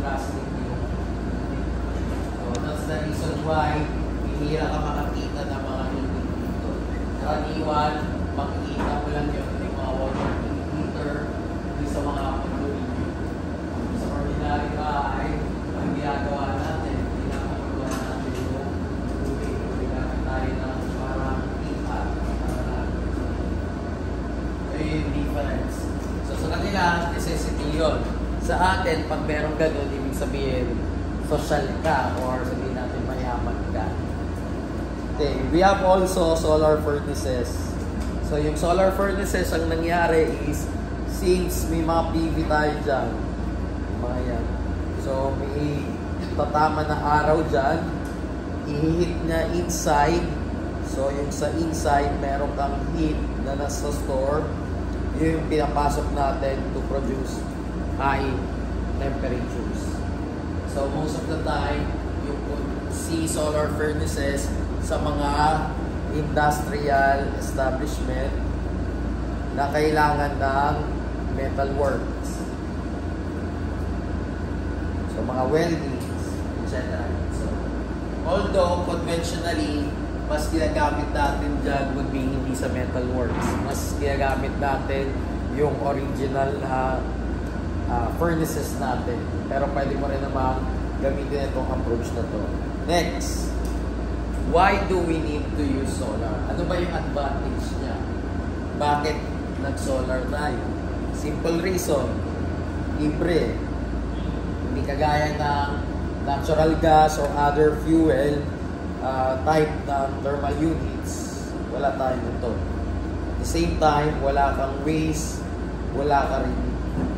drastic yung. So that's the reason why bihira ka makakita ng mga heating dito. Karaniwan, makikita mo lang yun yung mga water heater sa mga condominium. Sa ordinary bahay, ang ginagawa natin, pinapagawa natin yung tubig. Kailangan tayo ng parang ipa. Ayun yung difference. So sa kanila, necessity yun. Sa atin, pag meron ganun, ibig sabihin, social ka or sabihin natin mayaman ka. Okay, we have also solar furnaces. So yung solar furnaces, ang nangyari is, since may mga PV tayo dyan, mga yan. So may tatama na araw dyan, i-heat niya inside. So yung sa inside, meron kang heat na nasa store. Yun yung pinapasok natin to produce high temperatures. So most of the time, you could see solar furnaces sa mga industrial establishment na kailangan ng metal works. So mga weldings, etc. So, although conventionally, mas ginagamit natin dyan would be hindi sa metal works. Mas ginagamit natin yung original na furnaces natin. Pero pwede mo rin naman gamitin itong approach na to. Next, why do we need to use solar? Ano ba yung advantage niya? Bakit nag-solar tayo? Simple reason, libre. Hindi kagaya ng natural gas or other fuel type ng thermal units. Wala tayo nito. At the same time, wala kang waste, wala ka rin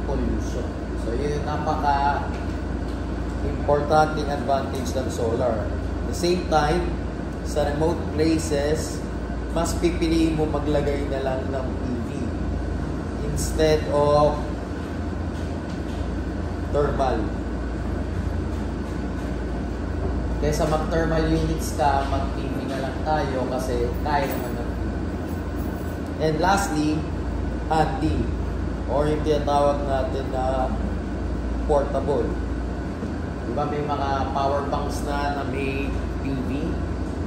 pollution. So yun yung napaka-importanting advantage ng solar. At the same time, sa remote places, mas pipiliin mo maglagay na lang ng PV instead of thermal. Kaysa mag-thermal units ka, mag-PV na lang tayo kasi kaya naman ng PV. And lastly, handy or yung tinatawag natin na portable. Diba may mga power banks na may PV?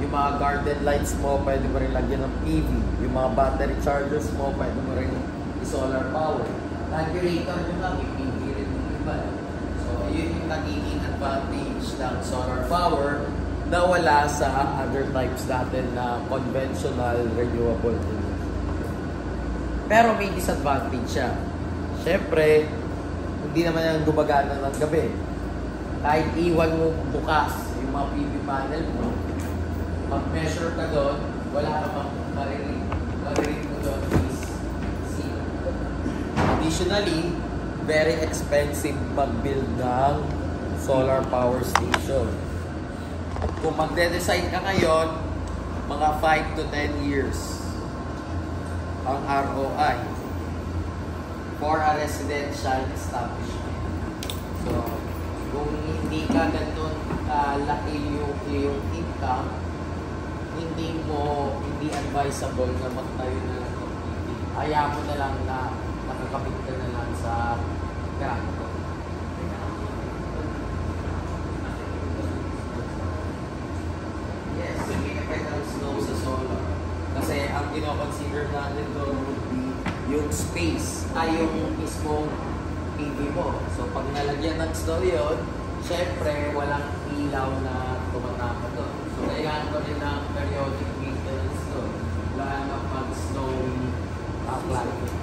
Yung mga garden lights mo, pwede mo rin lagyan ng PV. Yung mga battery chargers mo, pwede mo rin i-solar power. Regulator nyo lang, i-PV rin yung iba. So, yun yung nagiging advantage ng solar power na wala sa other types natin na conventional renewable energy. Pero may disadvantage siya. Siyempre, hindi naman yan gumagana ng gabi. Kahit iwan mo bukas yung mga PV panel mo, mag-measure ka doon, wala ka pang marinig. Marinig mo doon is zero. Additionally, very expensive mag-build ng solar power station. Kung magde-design ka ngayon, mga 5 to 10 years ang ROI for a residential establishment. So, kung hindi ka ganun laki yung iyong income, hindi advisable na magtayo na lang ng PV. Ayaw mo na lang na nakakabit ka na lang sa grado. Yes, may effect snow sa solar. Kasi ang kino-consider natin doon would be yung space, yung mismong PV mo. So pag nalagyan ng snow yun, syempre walang ilaw na tumatama doon. So kailangan ko rin ng periodic maintenance doon. Wala na pag-snowy climate.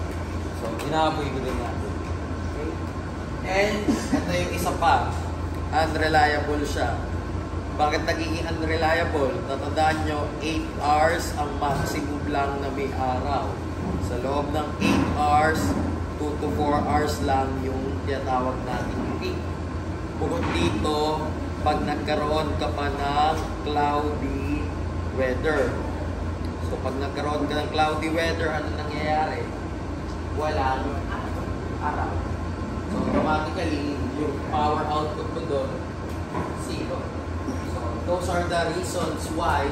So inaboy ko din natin. Okay? And ito yung isa pa, unreliable siya. Bakit nagiging unreliable? Tatandaan nyo, 8 hours ang maximum lang na may araw. Sa loob ng 8 hours, 2 to 4 hours lang yung tinatawag nating peak. Bukod dito, pag nagkaroon ka pa ng cloudy weather. So pag nagkaroon ka ng cloudy weather, ano nangyayari? Walang araw. So automatically, yung power output mo doon, zero. So those are the reasons why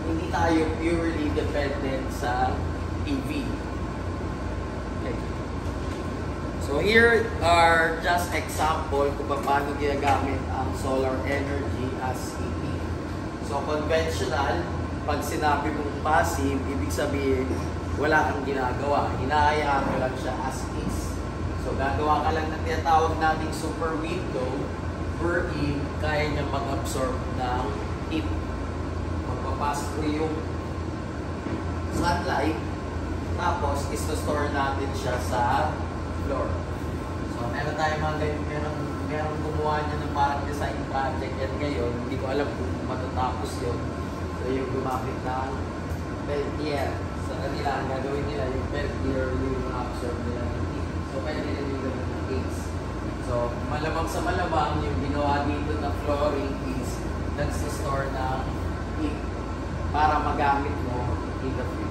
hindi tayo purely dependent sa PV. Okay. So So here are just example kung paano ginagamit ang solar energy as heating. So conventional, pag sinabi mong passive, ibig sabihin wala kang ginagawa. Hinahayaan mo lang siya as is. So gagawa ka lang ng tinatawag nating super window wherein kaya niya mag-absorb ng heat. Magpapasok ko yung sunlight, tapos is-store natin siya sa floor. So meron tayo mga ganyan, meron gumawa niya ng parang design project yan ngayon. Hindi ko alam kung matatapos yun. So yung gumamit ng Peltier. Sa kanila, ang gagawin nila yung Peltier yung absorb nila ng heat. So pwede nila yung gawin ng case. So malamang sa malamang yung ginawa dito na flooring is nagsa-store ng heat para magamit mo in the future.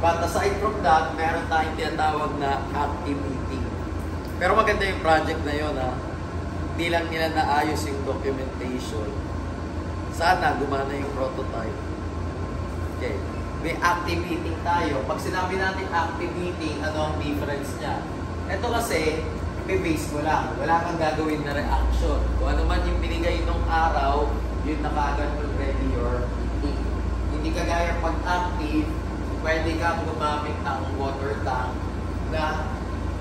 But aside from that, meron tayong tinatawag na active heating. Pero maganda yung project na yun ha. Hindi lang nila naayos yung documentation. Sana gumana yung prototype. Okay. May active heating tayo. Pag sinabi natin active heating, ano ang difference niya? Ito kasi, i-base mo lang. Wala kang gagawin na reaction. Kung ano man yung binigay nung araw, yun na kaagad already your heating. Hindi kagaya pag active, pwede kang gumamit ng water tank na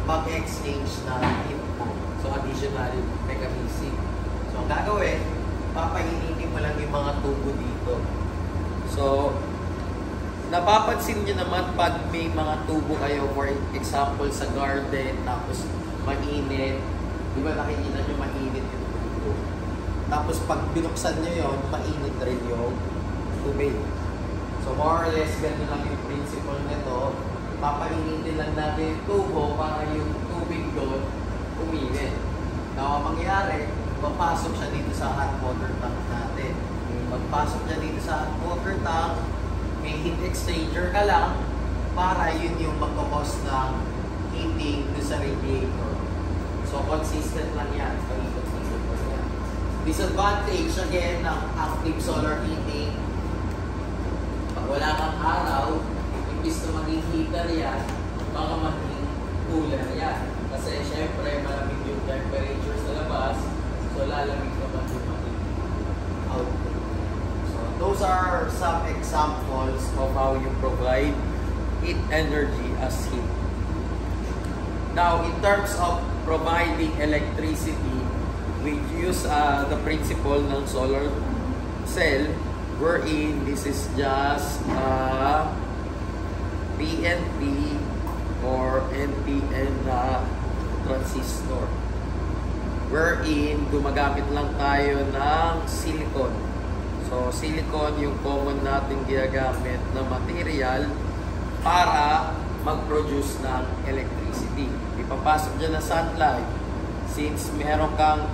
mag-exchange na heat mo. So, additional mechanism. So, ang gagawin, papainitin mo lang yung mga tubo dito. So, napapansin nyo naman pag may mga tubo kayo, for example, sa garden, tapos mainit, di ba nakikita nyo mainit yung tubo. Tapos pag binuksan nyo yun, mainit rin yung tubig. So, more or less, ganun lang yung principle nito. Papainitin lang natin yung tubo para yung tubig doon uminit. Now, ang mangyayari, papasok siya dito sa hot water tank natin. Pagpasok niya dito sa hot water tank, may heat exchanger ka lang para yun yung magkakos ng heating doon sa radiator. So, consistent lang yan. Consistent lang yan. Disadvantage, again, ng active solar heating. Pag wala kang araw, imbis na maging heater yan, baka maging cooler yan. Kasi syempre, malamig yung temperature sa labas, so lalamig naman yung maging output. So those are some examples of how you provide heat energy as heat. Now, in terms of providing electricity, we use the principle ng solar cell, wherein this is just PNP or NPN na transistor. Wherein gumagamit lang tayo ng silicon. So, silicon yung common natin ginagamit na material para mag-produce ng electricity. Ipapasok dyan na sunlight. Since meron kang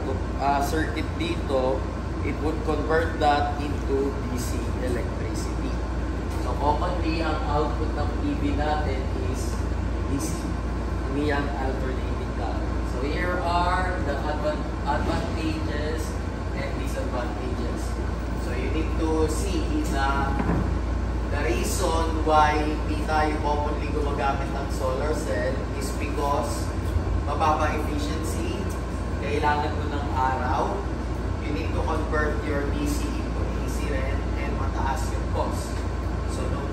circuit dito, it would convert that into DC electricity. So, commonly, ang output ng PV natin is DC. Hindi yan alternating current. So, here are the advantages and disadvantages. So, you need to see na the reason why hindi tayo commonly gumagamit ng solar cell is because mababa efficiency, kailangan mo ng araw, you need to convert your DC into AC rin, and mataas yung cost. So, nung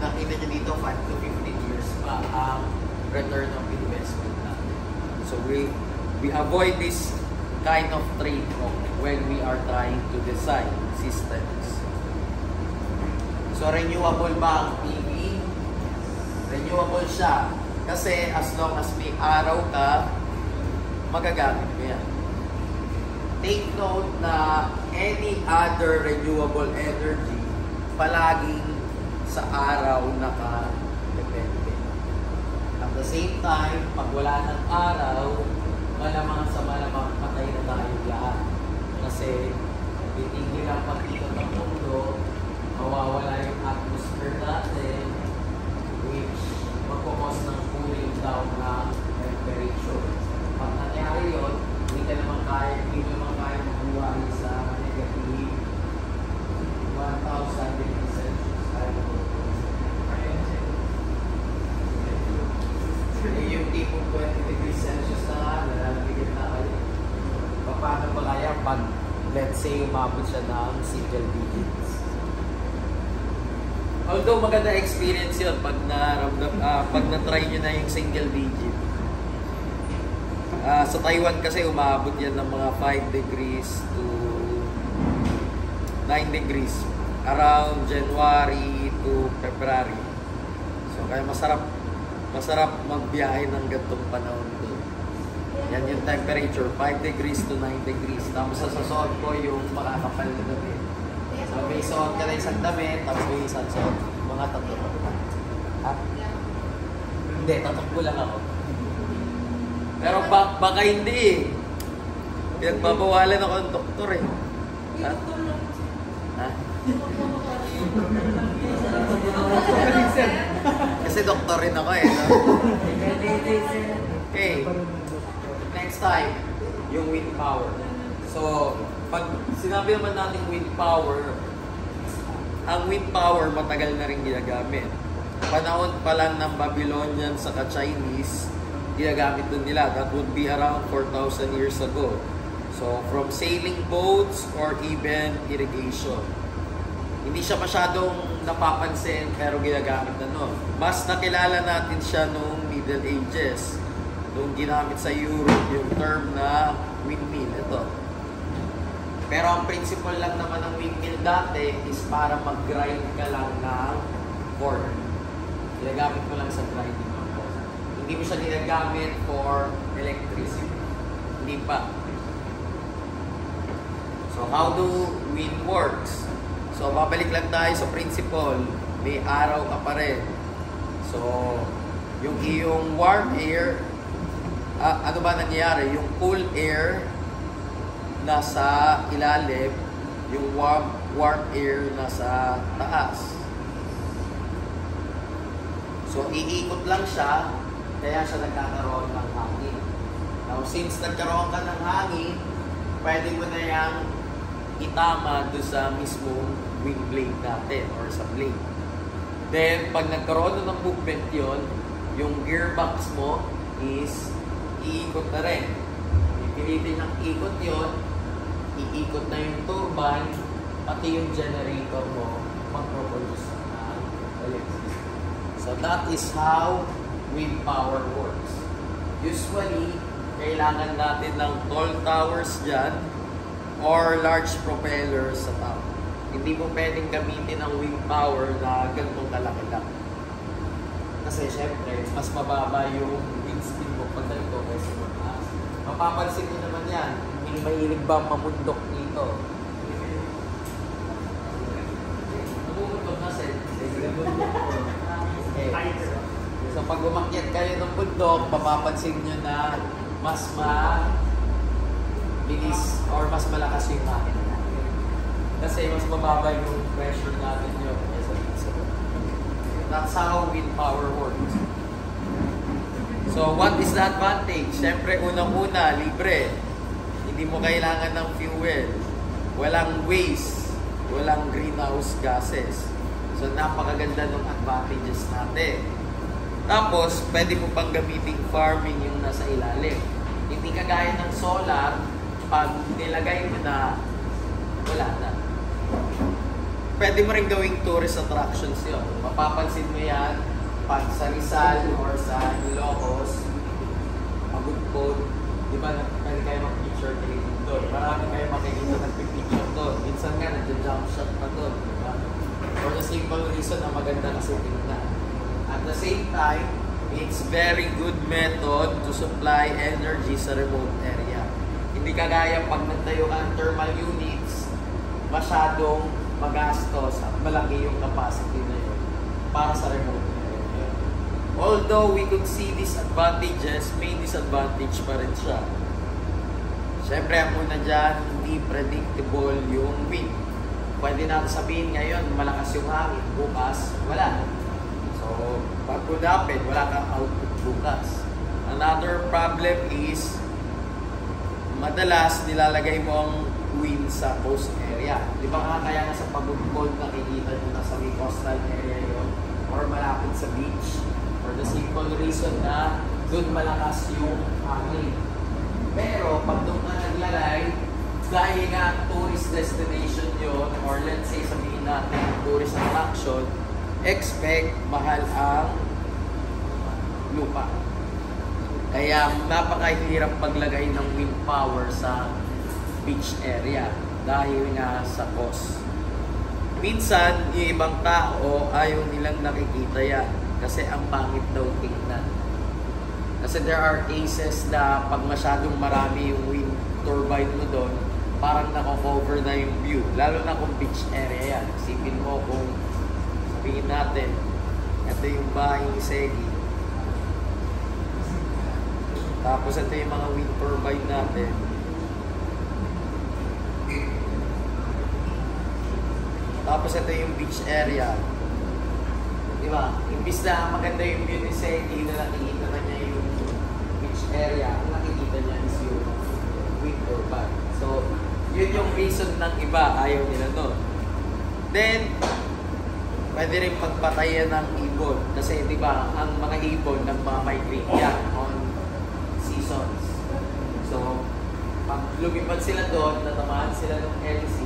nakita nyo dito, 5 to 15 years pa ang return of investment natin. So, we avoid this kind of trade-off when we are trying to design systems. So, renewable ba ang PV? Renewable siya. Kasi as long as may araw ka, magagamit mo yan. Take note na any other renewable energy, palaging sa araw naka-depende. At the same time, pag wala ng araw, malamang sa malamang patay na tayo lahat. Kasi titigil ang pagkikot ng mundo, mawawala yung atmosphere natin, which magkakos ng cooling down ng temperature. Pag nangyari yun, hindi naman kaya mabuhay sa negative 1,000 degrees Celsius. Yung tipong 20 degrees let's say umabot siya ng single digits. Although maganda experience yun pag na-try nyo na yung single digit. Sa Taiwan kasi umabot yan ng mga 5 degrees to 9 degrees around January to February. So kaya masarap magbiyahe ng gantong panahon doon. Yan yung temperature, 5 degrees to 9 degrees. Tapos sasuot ko yung makakapal na damit. So may suot ka na isang damit, tapos may isang suot. Mga tatlo. Ha? Hindi, tatakbo lang ako. Pero baka hindi eh. Pinagbabawalan ako ng doktor eh. Ha? Ha? Kasi doktor rin ako eh. No? Okay. Next time, yung wind power. So, pag sinabi naman natin wind power, ang wind power matagal na rin ginagamit. Panahon pa lang ng Babylonian sa Chinese, ginagamit din nila. That would be around 4,000 years ago. So, from sailing boats or even irrigation. Hindi siya masyadong napapansin pero ginagamit na noon. Mas nakilala natin siya noong Middle Ages. Noong ginamit sa Europe yung term na windmill. Ito. Pero ang principle lang naman ng windmill dati is para mag-grind ka lang ng corn. Ginagamit mo lang sa grinding ng corn. Hindi mo siya ginagamit for electricity. Hindi pa. So how do wind works? So babalik lang tayo sa principle. May araw ka pa rin. So yung iyong warm air, ano ba nangyayari? Yung cool air nasa ilalim, yung warm air nasa taas. So iikot lang siya, kaya siya nagkakaroon ng hangin. Now since nagkaroon ka ng hangin, pwede mo na yang itama doon sa mismong wing blade natin or sa blade. Then pag nagkaroon ng movement yon, yung gearbox mo is iikot na rin. Pipilitin ng ikot yon, iikot na yung turbine, pati yung generator mo mag-produce ng electricity. So that is how wind power works. Usually, kailangan natin ng tall towers dyan or large propellers sa top. Hindi mo pwedeng gamitin ang wind power na ganitong kalaki lang. Kasi syempre, mas mababa yung wind speed mo pag ganito kaysa mataas. Mapapansin nyo naman yan. Hindi mahilig ba mamundok dito? Namumundok na sir. Okay. So pag umakyat kayo ng bundok, mapapansin nyo na mas mabilis or mas malakas yung hangin. Kasi mas mababa yung pressure natin yun. That's how wind power works. So what is the advantage? Siyempre, unang-una, libre. Hindi mo kailangan ng fuel. Walang waste. Walang greenhouse gases. So napakaganda ng advantages natin. Tapos, pwede mo pang gamitin farming yung nasa ilalim. Hindi kagaya ng solar, pag nilagay mo na, wala na. Pwede mo rin gawing tourist attractions yun. Mapapansin mo yan pag sa Rizal or sa Ilocos, Pagudpod, di ba, pwede kayo mag-picture taking doon. Marami kayo makikita nag-picture doon. Minsan nga, nag-jump shot pa doon, di ba? For the simple reason na maganda kasi tingnan. At the same time, it's very good method to supply energy sa remote area. Hindi kagaya pag nagtayo ka ng thermal units, masyadong magastos at malaki yung capacity na yun para sa remote area. Although we could see disadvantages, may disadvantage pa rin siya. Siyempre, ang una dyan, hindi predictable yung wind. Pwede natin sabihin ngayon, malakas yung hangin, bukas, wala. So, pag could happen, wala kang output bukas. Another problem is, madalas nilalagay mo ang wind sa coast area. Di ba nga kaya nga sa Pagudpod nakikita nyo na sa may coastal area yun or malapit sa beach for the simple reason na doon malakas yung hangin. Pero pag doon ka naglalay, dahil nga tourist destination yon, or let's say sabihin natin tourist attraction, expect mahal ang lupa. Kaya napakahirap paglagay ng wind power sa beach area dahil nga sa cost. Minsan, yung ibang tao ayaw nilang nakikita yan kasi ang pangit daw tingnan. Kasi there are cases na pag masyadong marami yung wind turbine mo doon, parang nako-cover na yung view. Lalo na kung beach area yan. Isipin mo kung sabihin natin, ito yung bahay ni Segi. Tapos ito yung mga wind turbine natin. Tapos ito yung beach area. Diba? Imbis na maganda yung view ni Segi na nakikita na niya yung beach area, ang nakikita niya is yung wind turbine. So, yun yung reason ng iba, ayaw nila doon. Then, pwede rin pagpatayan ng ibon. Kasi di ba ang mga ibon nagmamigrate yan on seasons. So, pag lumipad sila doon, natamaan sila ng LC,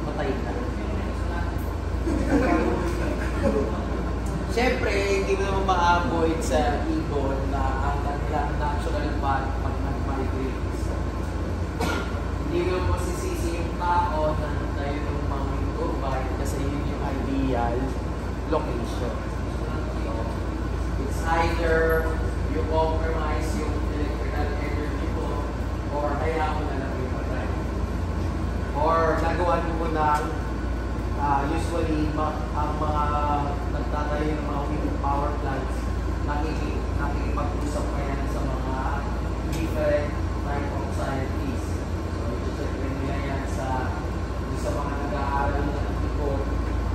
patay na. Siyempre, hindi mo naman ma-avoid sa ibon na ang kanilang natural path pag nag-migrate. Hindi mo masisisi yung tao na tayo ng mga turbine kasi yun yung ideal location. So, it's either you compromise yung electrical energy mo or kaya mo na lang yung patay. Or nagawa mo ng usually ang mga nagtatayo ng mga wind power plants nakikipag-usap pa yan sa mga different type of scientists. So, i-check nila yan sa mga nag-aaral ng ipon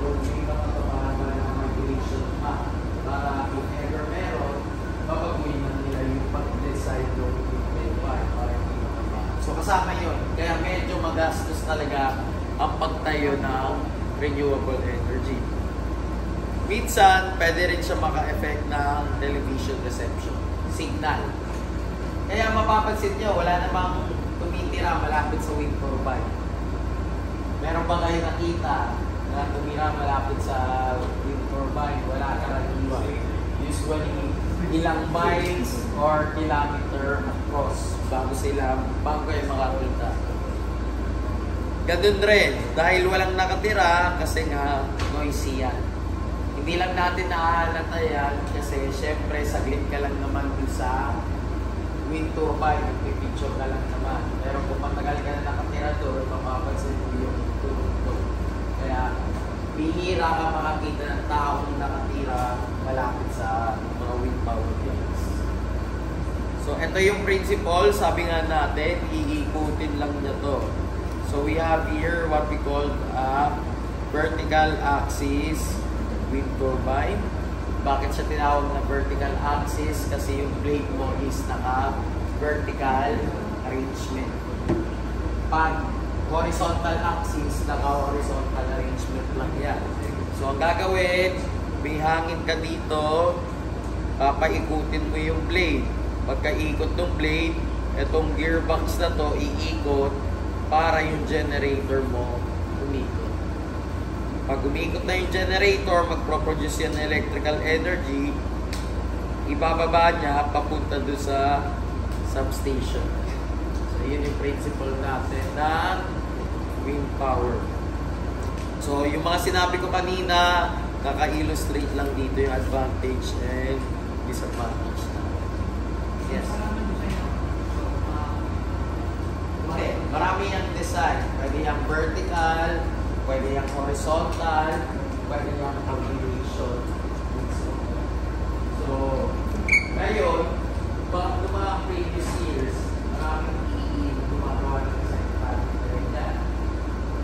kung may mga kapahaman ng migration map para kung ever meron, babaguhin na nila yung pag-decide yung wind farm para hindi makabahan. So, kasama yun. Kaya medyo magastos talaga ang pagtayo ng renewable energy. Minsan, pwede rin siya maka-effect ng television reception, signal. Kaya mapapansin nyo, wala namang tumitira malapit sa wind turbine. Meron ba kayo nakita na tumira malapit sa wind turbine? Wala karaniwan. Usually, ilang miles or kilometer across bago kayo makakita. Ganun rin, dahil walang nakatira kasi nga noisy yan. Hindi lang natin naaalata yan kasi syempre saglit ka lang naman dun sa wind turbine, nagpipicture ka lang naman. Pero kung matagal ka na nakatira doon, mapapansin mo yung tunog doon. Kaya bihira ka makakita ng taong nakatira malapit sa mga wind power plants. So ito yung principle, sabi nga natin, iikutin lang niya to. So we have here what we call a vertical axis wind turbine. Bakit siya tinawag na vertical axis? Kasi yung blade mo is naka-vertical arrangement. Pag horizontal axis, naka-horizontal arrangement lang yan. So ang gagawin, may hangin ka dito, papaikutin mo yung blade. Pagka-ikot ng blade, itong gearbox na to, iikot para yung generator mo umikot. Pag umikot na yung generator, magproproduce yan ng electrical energy, ibababa niya papunta doon sa substation. So, yun yung principle natin ng wind power. So, yung mga sinabi ko kanina, kaka-illustrate lang dito yung advantage and disadvantage na. Yes. Okay, marami yung design. Pwede yung vertical, pwede yung horizontal, pwede yung combination. So, ngayon, noong mga previous years, maraming PE gumagawa ng design pattern like that.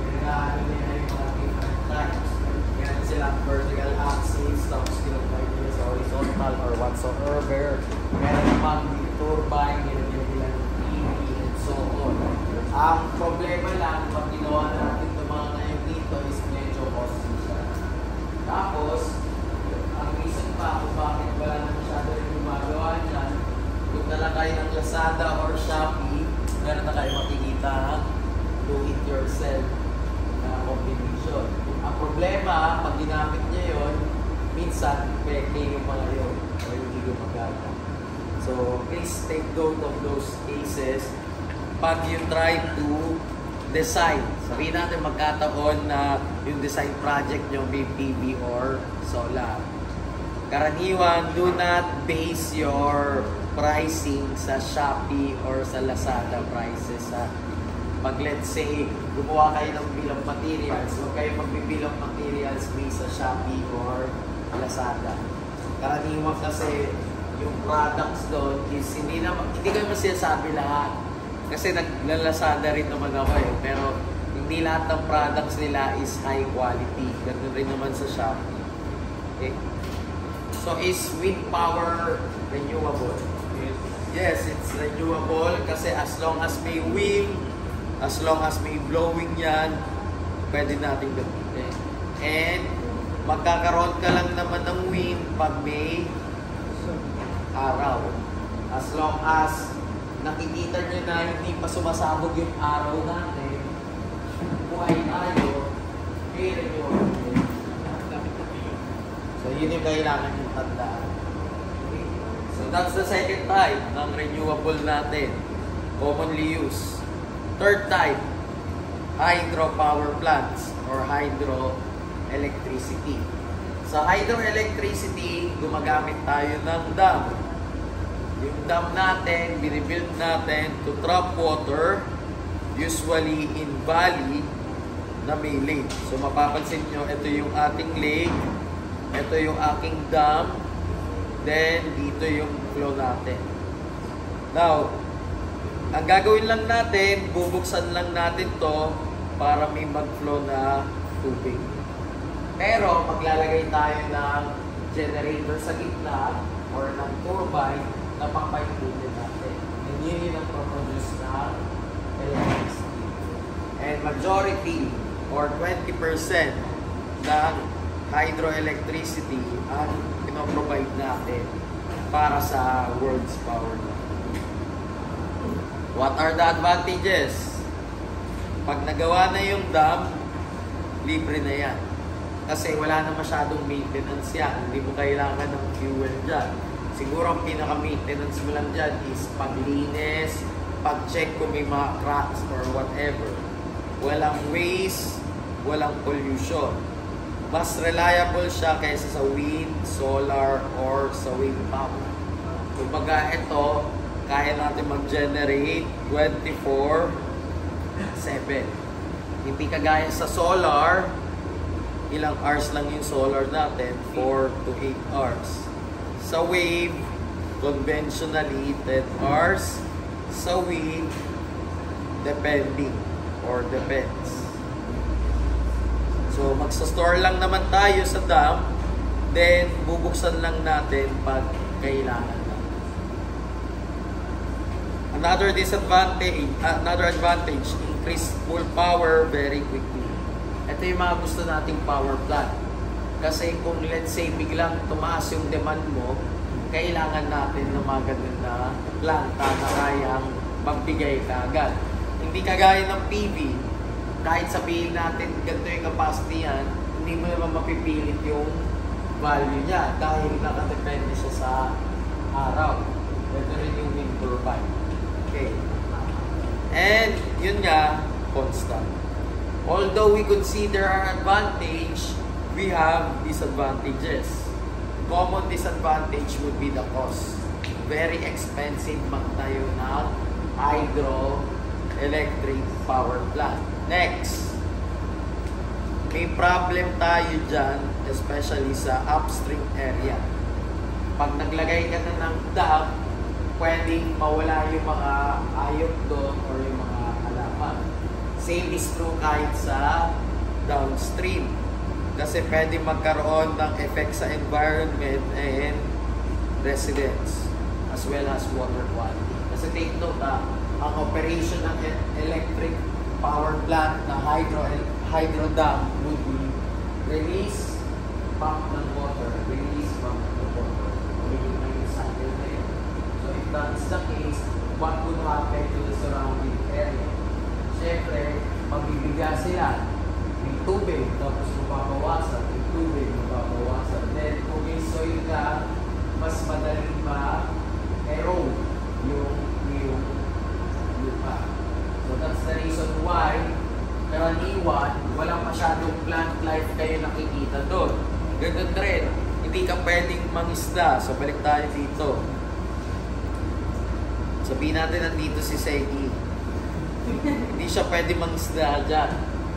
Kaya nila yung mga different types. Kaya silang vertical axis, tapos kinapay nila sa horizontal or whatsoever. Meron namang turbine, nilagyan nila ng PE and so on. Ang problema lang, pag ginawa natin ito mga ngayon dito is medyo costly siya. Tapos, ang reason pa kung bakit wala na masyado rin gumagawa dyan, punta lang kayo ng Lazada or Shopee, meron na kayo makikita do-it-yourself na combination. Ang problema, pag ginamit niya yun, minsan, peke yung mga yun o hindi gumagana. So, please take note of those cases pag you try to design. Sabihin natin magkataon na yung design project nyo may PV or solar. Karaniwan, do not base your pricing sa Shopee or sa Lazada prices. Pag let's say, gumawa kayo ng bill of materials, huwag kayo magbibill of materials based sa Shopee or Lazada. Karaniwan kasi yung products doon is hindi kayo masinasabi lahat. Kasi naglalazada rin naman ako pero hindi lahat ng products nila is high quality. Ganun rin naman sa Shopee. Okay? So, is wind power renewable? Yes, it's renewable kasi as long as may wind, as long as may blowing yan, pwede natin gamitin. And, magkakaroon ka lang naman ng wind pag may araw. As long as nakikita nyo na hindi pa sumasabog yung araw natin, buhay tayo, may renewable. So, yun yung kailangan yung tandaan. Okay. So, that's the second type ng renewable natin. Commonly used. Third type, hydropower plants or hydroelectricity. Sa hydroelectricity, gumagamit tayo ng dam. Yung dam natin, binibuild natin to trap water, usually in valley na may lake. So mapapansin nyo, ito yung ating lake, ito yung aking dam, then dito yung flow natin. Now, ang gagawin lang natin, bubuksan lang natin to para may mag-flow na tubig. Pero maglalagay tayo ng generator sa gitna or ng turbine na papaikutin natin. And yun yung produce ng electricity. And majority or 20% ng hydroelectricity ang pinaprovide natin para sa world's power. What are the advantages? Pag nagawa na yung dam, libre na yan. Kasi wala na masyadong maintenance yan. Hindi mo kailangan ng fuel dyan. Siguro ang pinaka-maintenance mo lang dyan is paglinis, pag-check kung may mga cracks or whatever. Walang waste, walang pollution. Mas reliable siya kaysa sa wind, solar, or sa wind power. Kumbaga ito, kaya natin mag-generate 24/7. Hindi kagaya sa solar, ilang hours lang yung solar natin, 4 to 8 hours. Sa wave, conventionally 10 hours. Sa wind, depending or depends. So, magsa-store lang naman tayo sa dam, then bubuksan lang natin pag kailangan natin. Another advantage, increase full power very quickly. Ito yung mga gusto nating power plant. Kasi kung let's say biglang tumaas yung demand mo, kailangan natin ng mga ganun na planta na kayang magbigay kaagad. Hindi kagaya ng PV, kahit sabihin natin ganito yung capacity yan, hindi mo naman mapipilit yung value niya dahil nakadepende siya sa araw. Ito rin yung wind turbine. Okay. And yun nga, constant. Although we could see there are advantages, we have disadvantages. Common disadvantage would be the cost. Very expensive magtayo ng hydroelectric power plant. Next, may problem tayo dyan, especially sa upstream area. Pag naglagay ka na ng dam, pwedeng mawala yung mga ayok doon or yung mga halaman. Same is true kahit sa downstream. Kasi pwede magkaroon ng effect sa environment and residents as well as water quality. Kasi take note ang operation ng electric power plant na hydro dam would be release pump ng water, release pump ng water. Meaning may cycle na yun. So if that's the case, what would happen to the surrounding area? Siyempre, bigla sila. May tubig, tapos mapapawasan. May tubig, mapapawasan. Then, kung may soil ka, mas madaling ma-erode yung lupa. So, that's the reason why karaniwan, walang masyadong plant life kayo nakikita doon. Ganun rin, hindi ka pwedeng mangisda. So, balik tayo dito. Sabihin natin nandito si Segi. Hindi siya pwede mangisda dyan.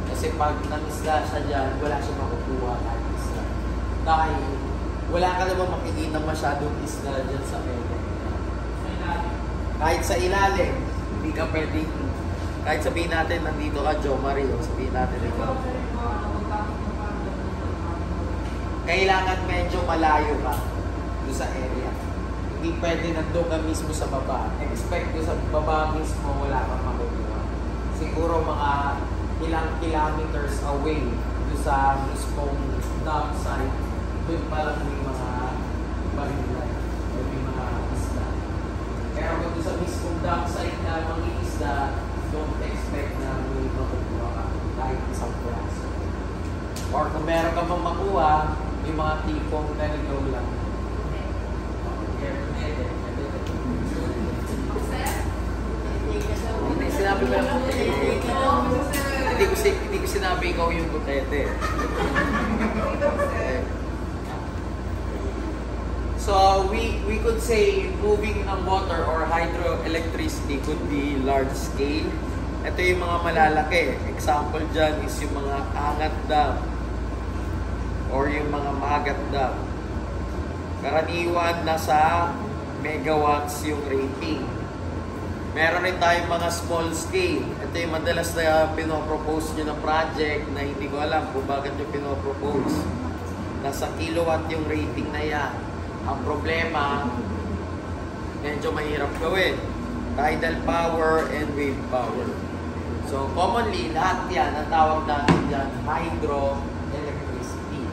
Kasi pag nangisda siya dyan, wala siya makukuha kahit isda. Dahil wala ka naman makikita masyadong isda dyan sa ere. Kahit sa ilalim, hindi ka pwedeng, kahit sabihin natin nandito ka, Jo Mario, sabihin natin ito. Kailangan medyo malayo ka doon sa area. Hindi pwede nandun ka mismo sa baba. Expect ko sa baba mismo, wala kang makukuha. Siguro mga ilang kilometers away doon sa mismong dump site, doon pa lang may mga barilay, may mga isda. Pero kung doon sa mismong dump site na mga isda, don't expect na may makukuha ka kahit isang praso. Or kung meron ka mang makuha, may mga tipong ganito lang. Hindi sinabi ko lang hindi ko sinabi ikaw yung butete. So we could say moving ng water or hydroelectricity could be large scale. Ito yung mga malalaki. Example dyan is yung mga Angat Dam or yung mga Magat Dam. Karaniwan nasa megawatts yung rating. Meron rin tayong mga small scale. Ito yung madalas na pinopropose nyo na project na hindi ko alam kung bakit nyo pinopropose. Nasa kilowatt yung rating na yan. Ang problema, medyo mahirap gawin. Tidal power and wave power. So commonly, lahat yan, ang tawag natin dyan, hydroelectricity.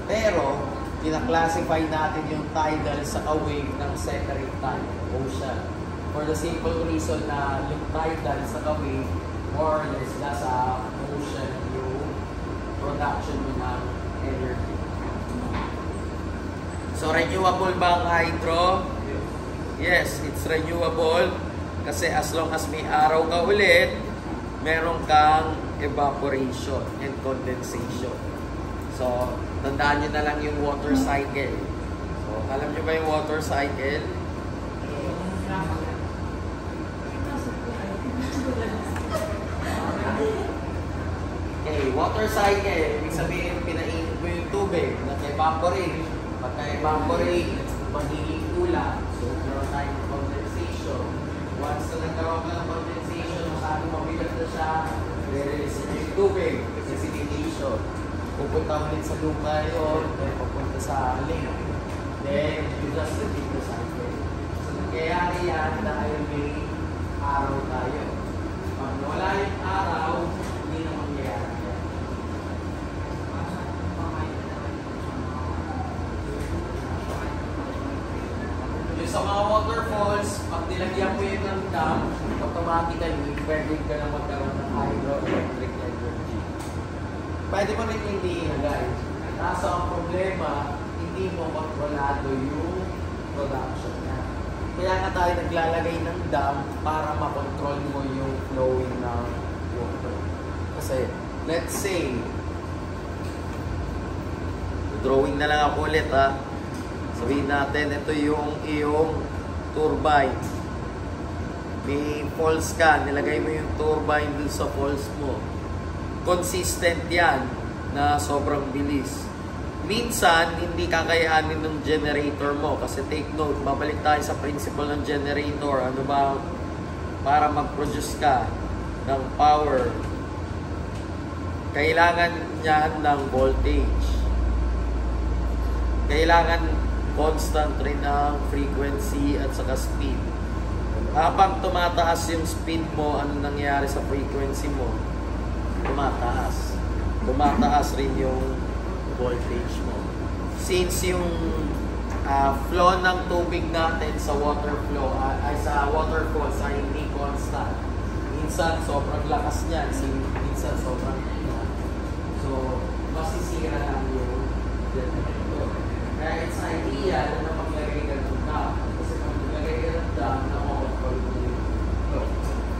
Pero, kinaklasify natin yung tidal sa wave ng separate time, ocean. For the simple reason na yung tidal sa wave, more or less, nasa ocean yung production mo ng energy. So, renewable ba ang hydro? Yes, it's renewable. Kasi as long as may araw ka ulit, meron kang evaporation and condensation. So, tandaan nyo na lang yung water cycle. So, alam nyo ba yung water cycle? Okay, water cycle. Ibig sabihin, pinainit mo yung tubig, nag-evaporate. Pagka-evaporate, magiging ulan. So, meron tayong condensation. Once na nagkaroon ka ng condensation, masyadong mabigat na siya, re-release na yung tubig, precipitation. Pupunta ulit sa lupa yun, then pupunta sa lake. Then, you just repeat the cycle. So, nangyayari yan dahil may araw tayo. Pag wala yung araw, hindi na mangyayari yan. Yung sa mga waterfalls, pag nilagyan mo yun ng dam, automatically, pwede ka na magkaroon ng hydroelectric energy. Pwede mo rin hindi ilagay. Kaso ang problema, hindi mo kontrolado yung production niya. Kaya nga tayo naglalagay ng dam para makontrol mo yung flowing ng water. Kasi, let's say, drawing na lang ako ulit ha. Sabihin natin, ito yung iyong turbine. May falls ka, nilagay mo yung turbine dun sa falls mo. Consistent yan na sobrang bilis. Minsan, hindi kakayanin ng generator mo. Kasi take note, babalik tayo sa principle ng generator. Ano ba? Para mag-produce ka ng power, kailangan niyan ng voltage. Kailangan constant rin ng frequency at saka speed. Habang tumataas yung speed mo, ano nangyayari sa frequency mo? Tumataas. Tumataas rin yung voltage mo. Since yung flow ng tubig natin sa water flow, sa waterfalls ay hindi constant. Minsan, sobrang lakas niyan. minsan sobrang hina. So, masisira lang yung generator. Kaya it's ideal na maglagay ka ng dam. Kasi pag maglagay ka ng dam, nakokontrol mo yung flow.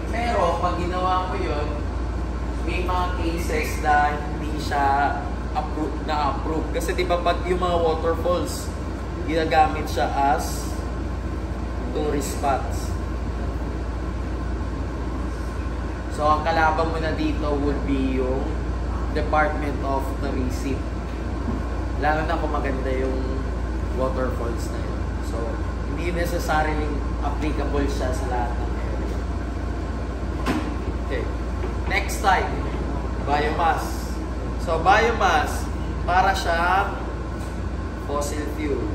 Pero, pag ginawa mo yun, may mga cases na hindi siya na-approve. Kasi di ba pag yung mga waterfalls, ginagamit siya as tourist spots. So, ang kalaban mo na dito would be yung Department of Tourism. Lalo na kung maganda yung waterfalls na yun. So, hindi necessarily applicable siya sa lahat ng area. Okay. Next type, biomass. So, biomass, para siyang fossil fuel.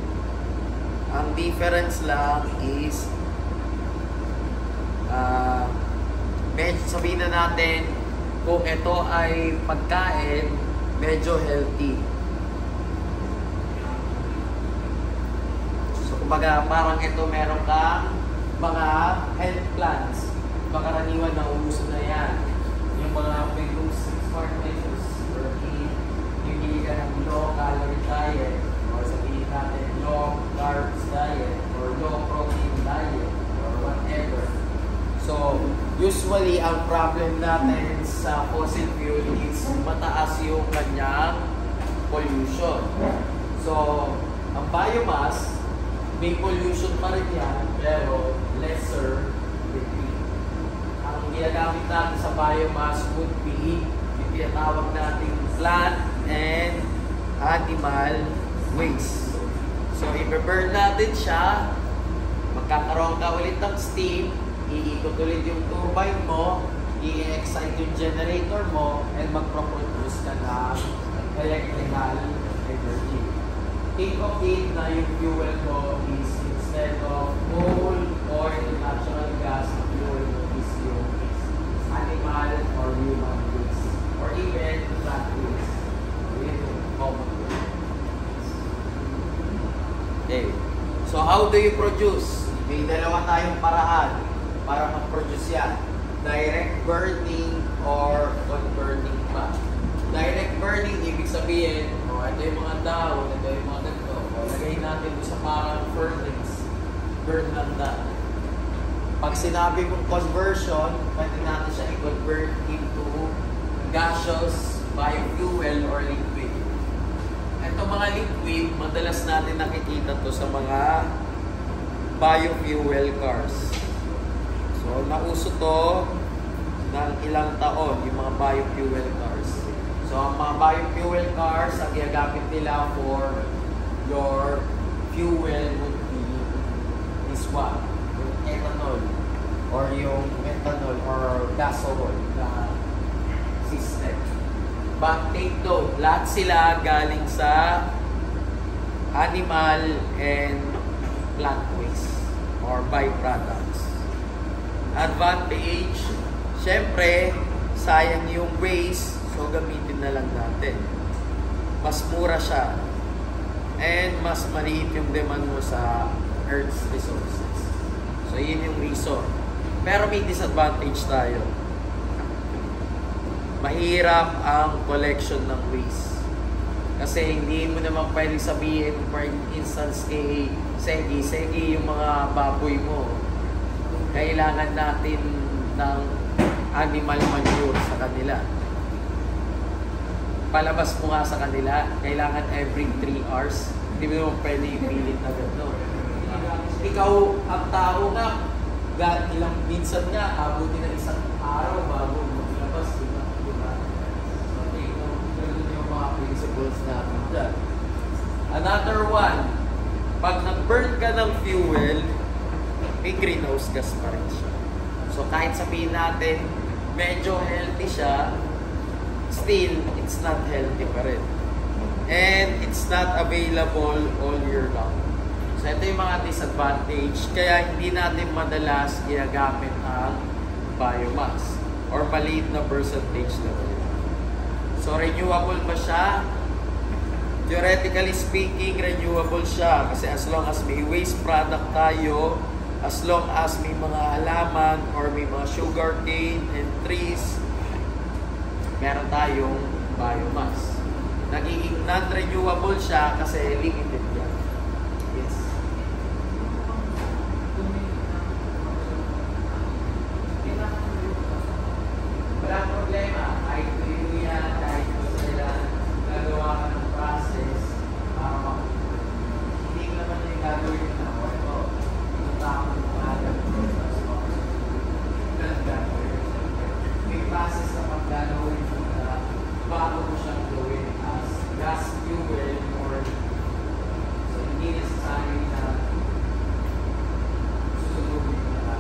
Ang difference lang is sabihin na natin kung ito ay pagkain, medyo healthy. So, kumbaga, parang ito meron kang mga health plans. Pagkaraniwan na uso na yan. Yung mga bigong smart measures. Yung hindi ka ng low-calorie diet, or sabihin natin low-carbs diet, or low-protein diet, or whatever. So, usually, ang problem natin sa fossil fuel is mataas yung kanyang pollution. So, ang biomass, may pollution pa rin yan, pero lesser degree. Ang ginagamit natin sa biomass would be yung tinatawag natin plant and animal waste. So, i-burn natin siya, magkakaroon ka ulit ng steam, iikot ulit yung turbine mo, i-excite yung generator mo, and mag-produce ka ng electrical energy. Think of it na yung fuel mo is instead of coal, oil, natural gas, ang fuel mo is yung animal or human waste, or even plant waste. Okay. So how do you produce? May dalawa tayong paraan para mag-produce yan. Direct burning or converting pa. Direct burning, ibig sabihin, ito yung mga dahon, ito yung mga ganito. Lagay natin sa parang furnace. Burn lang natin. Pag sinabi kong conversion, pwede natin siya i-convert into gaseous, biofuel, or liquid. Ito mga liquid, madalas natin nakikita to sa mga biofuel cars. So, nauso to ng ilang taon, yung mga biofuel cars. So, ang mga biofuel cars, ang ginagamit nila for your fuel would be this one, yung ethanol, or yung methanol, or gasoil na system. But take note, lahat sila galing sa animal and plant waste, or byproducts. Advantage, syempre, sayang yung waste, so gamitin na lang natin. Mas mura siya, and mas maliit yung demand mo sa Earth's resources. So, yun yung reason. Pero may disadvantage tayo. Mahirap ang collection ng waste. Kasi hindi mo naman pwede sabihin, for instance, kay Segi, yung mga baboy mo, kailangan natin ng animal manure sa kanila. Palabas mo nga sa kanila, kailangan every 3 hours. Hindi mo naman pwede ipilit na gano'n. Ikaw, ang tao nga, ilang minsan nga, abutin na isang araw bago maglabas, diba? So, gano'n yung mga principles natin dyan. Another one, pag nag-burn ka ng fuel, may greenhouse gas pa rin siya. So, kahit sabihin natin, medyo healthy siya, still, it's not healthy pa rin. And it's not available all year long. So, ito yung mga disadvantage. Kaya hindi natin madalas ginagamit ang biomass or maliit na percentage level. So, renewable pa siya. Theoretically speaking, renewable siya. Kasi as long as may waste product tayo, as long as may mga halaman or may mga sugar cane and trees, meron tayong biomass. Nagiging non-renewable siya kasi limited yan. Yes. Walang problema. Kahit tuyo yan, kahit gusto nila gagawa ka ng process para hindi naman yung gagawin na ako ito. Punta ako ng maagang may process na pag-gagawin mo na bago mo siyang gawin as gas fuel or so hindi necessary na susunugin mo na.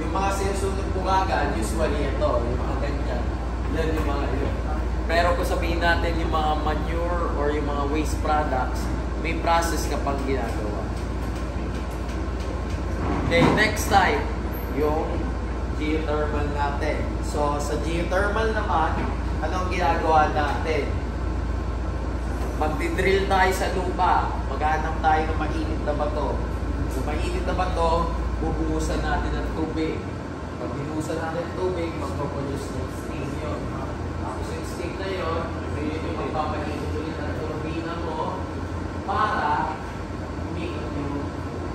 Yung mga sinusunod po agad, usually ito, yung mga ganyan. Yan yung mga yun. Pero kung sabihin natin yung mga manure or yung mga waste products, may process kapag ginagawa. Okay, next type, yung geothermal natin. So, sa geothermal naman, anong ginagawa natin? Magdidrill tayo sa lupa. Maghanap tayo ng mainit na bato. So, mainit na bato, bubuhusan natin ng tubig. Pag binuhusan natin ng tubig, magpaproduce ng steam yun. Tapos yung steam na yun, yun yung magpapainit ulit ng turbina mo para umikot yung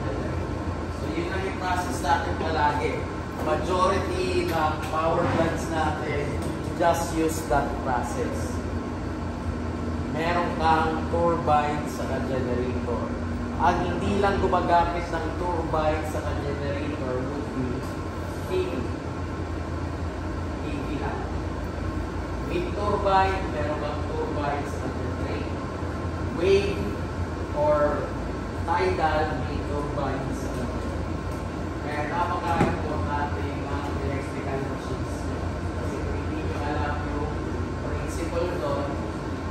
generator. So, yun lang yung process natin palagi. Majority ng power plants natin just use that process. Meron kang turbine sa generator. Ang hindi lang gumagamit ng turbine sa generator would be PV. PV lang. With turbine, meron kang turbine sa generator. Wave or tidal, may turbine sa generator. Kaya napaka-importante ang electrical machines. Kasi kung hindi nyo alam yung principle doon,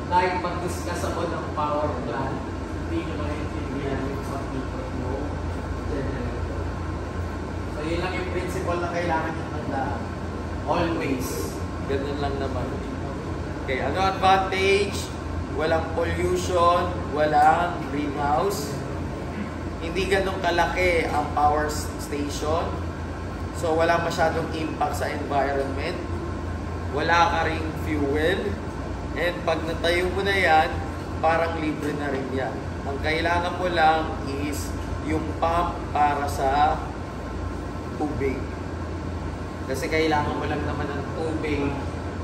kahit mag-discuss ako ng power plant, hindi nyo maintindihan yung pag-ikot mo generator. So yun lang yung principle na kailangan nyo tandaan. Always. Ganun lang naman. Okay, ano advantage? Walang pollution, walang greenhouse. Hindi ganun kalaki ang power station. So, wala masyadong impact sa environment. Wala ka ring fuel. And pag natayo mo na yan, parang libre na rin yan. Ang kailangan mo lang is yung pump para sa tubig. Kasi kailangan mo lang naman ng tubig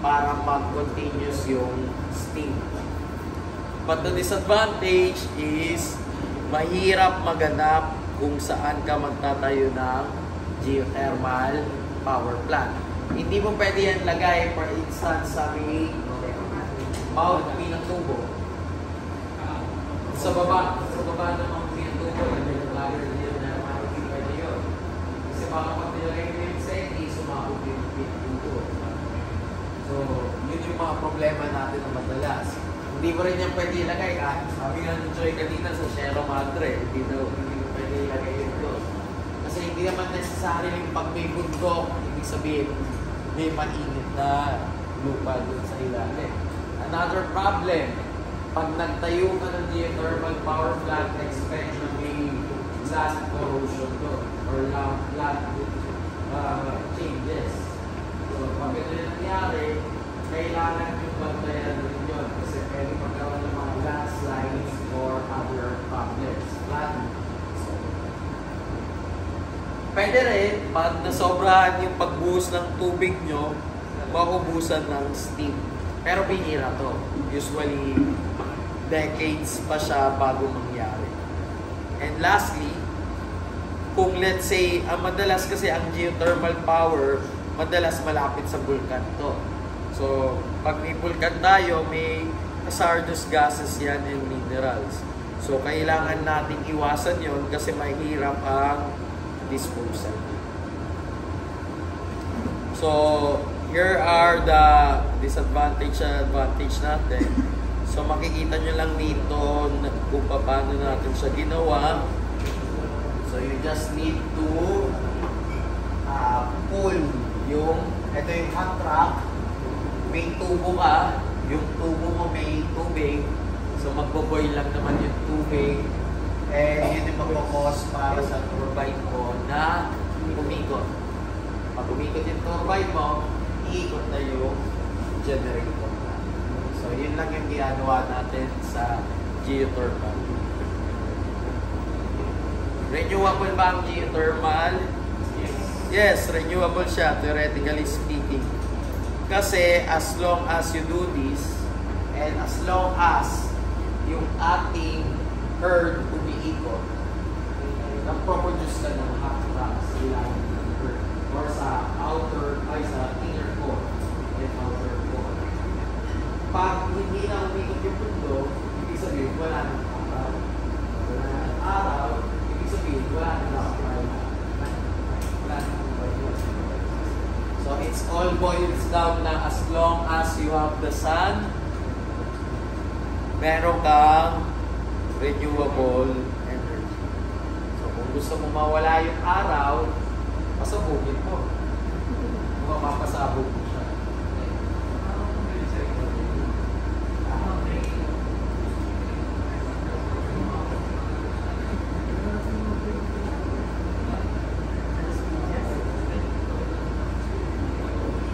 para mag-continuous yung steam. But the disadvantage is mahirap maganap kung saan ka magtatayo ng geothermal power plant. Hindi mo pwede yan lagay, for instance, sa may mouthpiece ng tubo. Sa baba ng mouthpiece ng tubo, yung lagay yun na mouthpiece pwede yun. Kasi baka pag nilagay mo yung seti, sumabog yung tubo. So, yun yung mga problema natin na madalas. Hindi mo rin yan pwede ilagay. Sabi nga ng Joy kanina sa Sierra Madre, hindi mo pwede ilagay yun doon. Kasi hindi naman necessary yung pag may bundok, ibig sabihin, may mainit na lupa doon sa ilalim. Another problem, pag nagtayo ka ng geothermal power plant, expect na may land corrosion doon or land changes. So, pag ito yung nangyari, kailangan yung bantayan rin yun kasi pwede magkaroon ng mga landslides or other problems. Pwede rin, pag nasobrahan yung pagbuhos ng tubig nyo, maubusan ng steam. Pero bihira to. Usually, decades pa siya bago mangyari. And lastly, kung let's say, madalas kasi ang geothermal power, madalas malapit sa bulkan to. So, pag may bulkan tayo, may hazardous gases yan and minerals. So, kailangan nating iwasan yon kasi mahirap ang disposal. So, here are the disadvantage and advantage natin. So, makikita nyo lang dito kung paano natin siya ginawa. So, you just need to pull yung, ito yung hot track. May tubo ka, yung tubo mo may tubig, so magbo-boil lang naman yung tubig, and yun yung magpo-cause para sa turbine mo na umikot. Pag umikot yung turbine mo, umiikot na yung generator na. So, yun lang yung ginagawa natin sa geothermal. Renewable ba ang geothermal? Yes, renewable siya, theoretically speaking. Kasi as long as you do this, and as long as yung ating earth umiikot, nag-produce ka ng hot rock sa ilalim ng earth or sa outer, ay sa inner core and outer core. Pag hindi na umikot yung mundo, ibig sabihin wala nang araw. Wala nang araw, ibig sabihin wala nang wala nang so it's all boils down na as long as you have the sun, meron kang renewable energy. So kung gusto mo mawala yung araw, pasabugin mo. Kung mapasabog mo siya.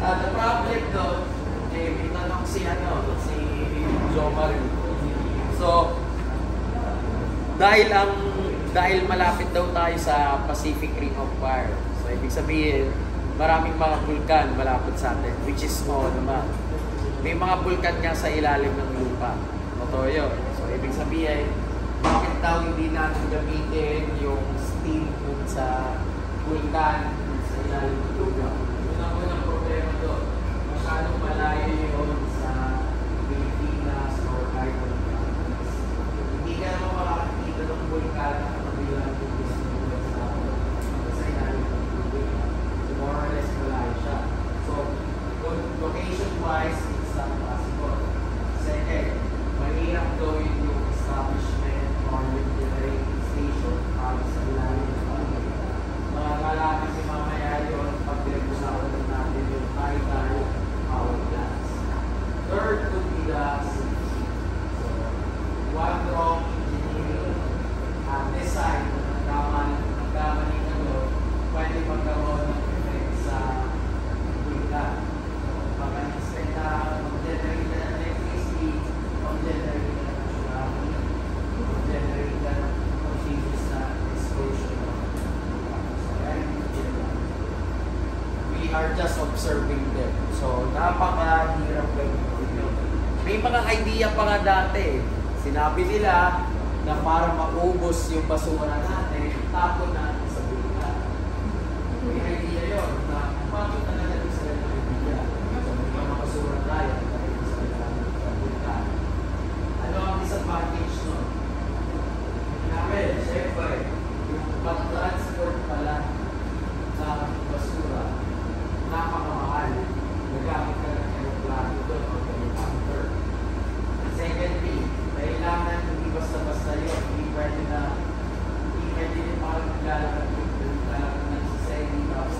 The problem doon, may tanong si Joe Marie. So, dahil malapit daw tayo sa Pacific Ring of Fire. So, ibig sabihin, maraming mga vulkan malapit sa atin, which is oo naman. May mga vulkan nga sa ilalim ng lupa. Totoo yun. So, ibig sabihin, bakit daw hindi natin gamitin yung steam dun sa vulkan sa ilalim ng lupa? Yun ang unang problema doon. Masyadong malayo yun sa Pilipinas or kahit ng Pilipinas. Hindi ka naman makakakita ng vulkan na kabilang yung business sa ilalim ng lupa. So, more or less malayo siya. So, location-wise, it's not possible. Second, mahirap gawin yung establishment or yung generating station para sa ilalim ng lupa. Mga kailangan si mamaya yun pag pinag-usapan natin yung tidal power plants. Third would be the safety. So, one wrong engineering design na nagkamali na doon, pwede magkaroon ng effect sa vulkan. Pag-expect na mag-generate na ng electricity, mag-generate na ng tsunami, mag-generate na ng continuous na explosion. We are just observing them. So, napakahirap gamitin yun. May mga idea pa nga dati. Sinabi nila na para maubos yung basura natin, tapon natin sa bulkan. May idea yun na bakit talaga din sila ng idea. So, may mga basura tayo dahil sa bulkan. Ano ang disadvantage nun? Well, syempre, yung pag-transport pala sa basura, napakamahal. Nagamit ka ng aeroplano doon o helicopter. Secondly, kailangan hindi basta-basta yun. Hindi pwede din parang maglalakad ng society tapos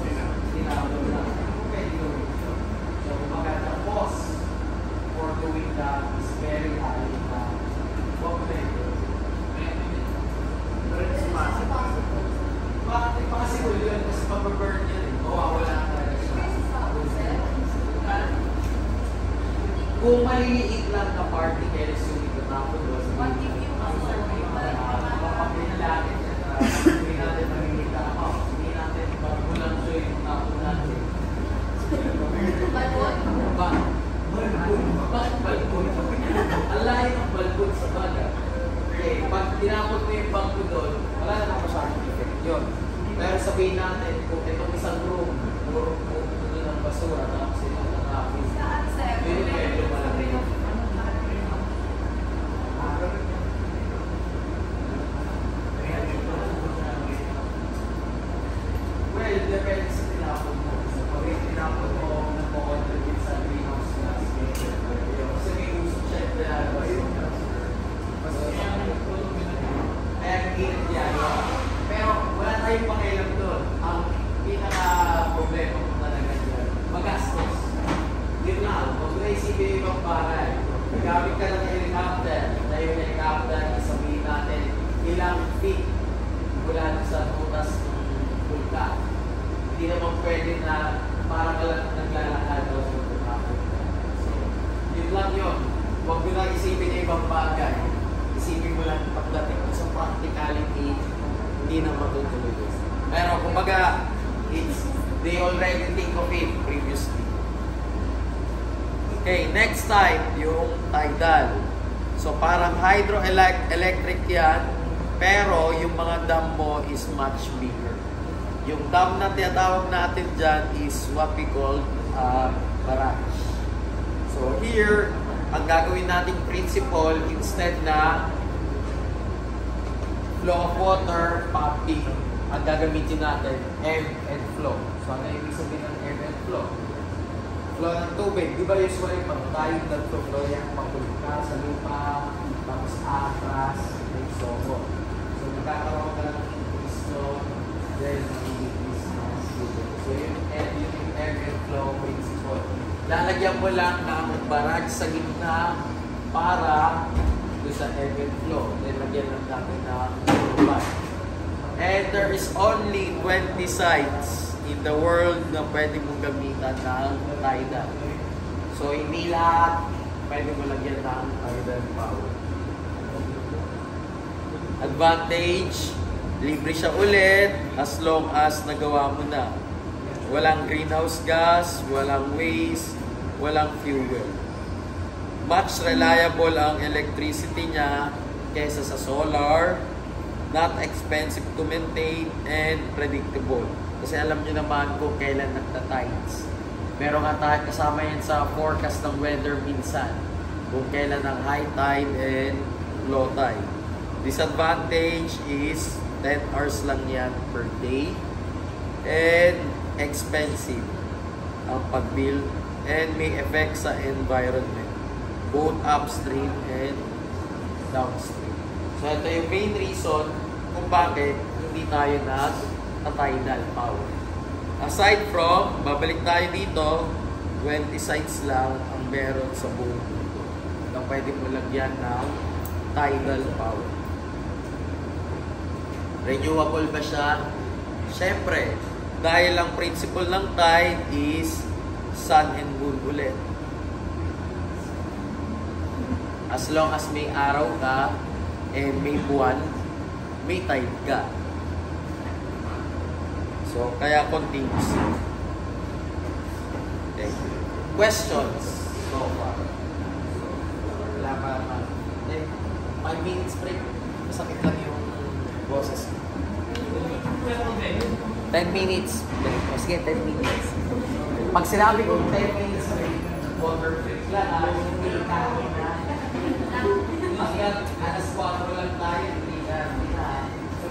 tinawag na. Pwede gawin yun. So, the cost for doing that is very high na bakit possible yun? Kasi pag-burn yun, wala talaga siya. Kung maliliit lang na particles yung itatapon doon, mapapin natin siya. Hindi natin maliliit na amount. Hindi natin pag-bulang siya yung tapon natin. Balbon? Bakit balbon? Ang layo ng balbon sa baga. Okay, pag tinapon mo yung bangko doon, wala naman masyadong effect yun. Pero sabihin natin, kung itong isang room, puro doon ng basura, tapos itong nakapin, yun yung medyo malaki. Well, depende sa tinapon mo. So, pag yung tinapon mo, nagpo-contribute sa greenhouse gas emission. Kasi may usok siya, kaya nag-init yan. Pero wala tayong pakialam doon. Ang pinaka-problema mo talaga dyan, magastos. Yun lang, kung naisipin yung ibang bahay, gamit ka ng helicopter, na yung helicopter, sabihin natin, ilang feet mula sa butas ng bulkan. Hindi naman pwede na parang naglalakad o Yun lang yun. Huwag mo na isipin yung ibang bagay. Isipin mo lang pagdating mo sa practicality, hindi na matutuloy. Pero kumbaga, they already think of it previously. Okay, next type, yung tidal. So parang hydroelectric yan, pero yung mga dam mo is much bigger. Yung dam na tinatawag natin dyan is what we call barrage. So here, ang gagawin nating principle, instead na flow of water, pumping, ang gagamitin natin, ebb and flow. So ano yung ibig sabihin ng ebb and flow? Flow ng tubig, di ba usually pag tayo nag-flow yan, papulit ka sa lupa, tapos atras, may sobo. So magkakaroon ka ng increase flow, then decrease ng tubig. So yung ebb and flow principle. Lalagyan mo lang ng barrage sa gitna para doon sa ebb and flow. Then lagyan lang natin ng lupa. And there is only 20 sites in the world na pwede mong gamitan ng tidal. So, hindi lahat pwede mo lagyan ng tidal power. Advantage, libre siya ulit as long as nagawa mo na. Walang greenhouse gas, walang waste, walang fuel. Much reliable ang electricity niya kaysa sa solar, not expensive to maintain, and predictable. Kasi alam nyo naman kung kailan nagta-tides. Meron nga kasama yan sa forecast ng weather minsan. Kung kailan ang high tide and low tide. Disadvantage is 10 hours lang yan per day. And expensive ang pag-build. And may effect sa environment. Both upstream and downstream. So ito yung main reason kung bakit hindi tayo nag-tidal power. Aside from, babalik tayo dito, 20 sites lang ang meron sa buong mundo na pwede mo lagyan ng tidal power. Renewable ba siya? Siyempre, dahil ang principle ng tide is sun and moon ulit. As long as may araw ka, may buwan, may tide ka. So, kaya continuous. Okay. Questions so far? Wala pa naman. 5 minutes break. Masakit lang yung boses. 10 minutes. O sige, 10 minutes. Pag sinabi ko 10 minutes break, water break lang, hindi kain na. Hanggang alas 4 lang tayo, hindi na. So,